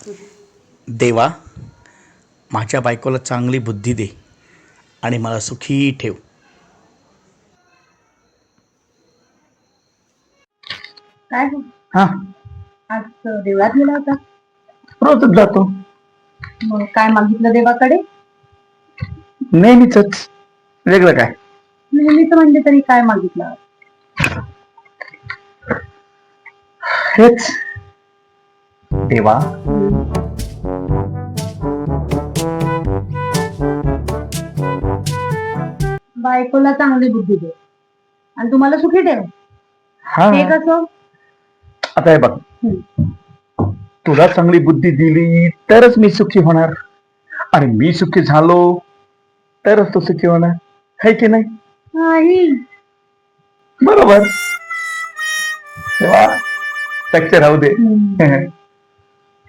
देवा, माझ्या बायकोला चांगली बुद्धी दे आणि मला सुखी ठेव. काय हा आज देवळात गेला होता? रोजच जातो. मग काय मागितलं देवाकडे? नेहमीच वेगळं काय. नेहमीच म्हणजे तरी काय मागितलं? हेच देवा, बायकोला चांगली बुद्धी दे आणि तुम्हाला सुखी ठेव. हा हे कसं? आता हे बघ, तुला चांगली बुद्धी दिली तरच मी सुखी होणार आणि मी सुखी झालो तरच तू सुखी होणार, है की नाही? नाही. बरोबर. तेव्हा चक्क राहू दे.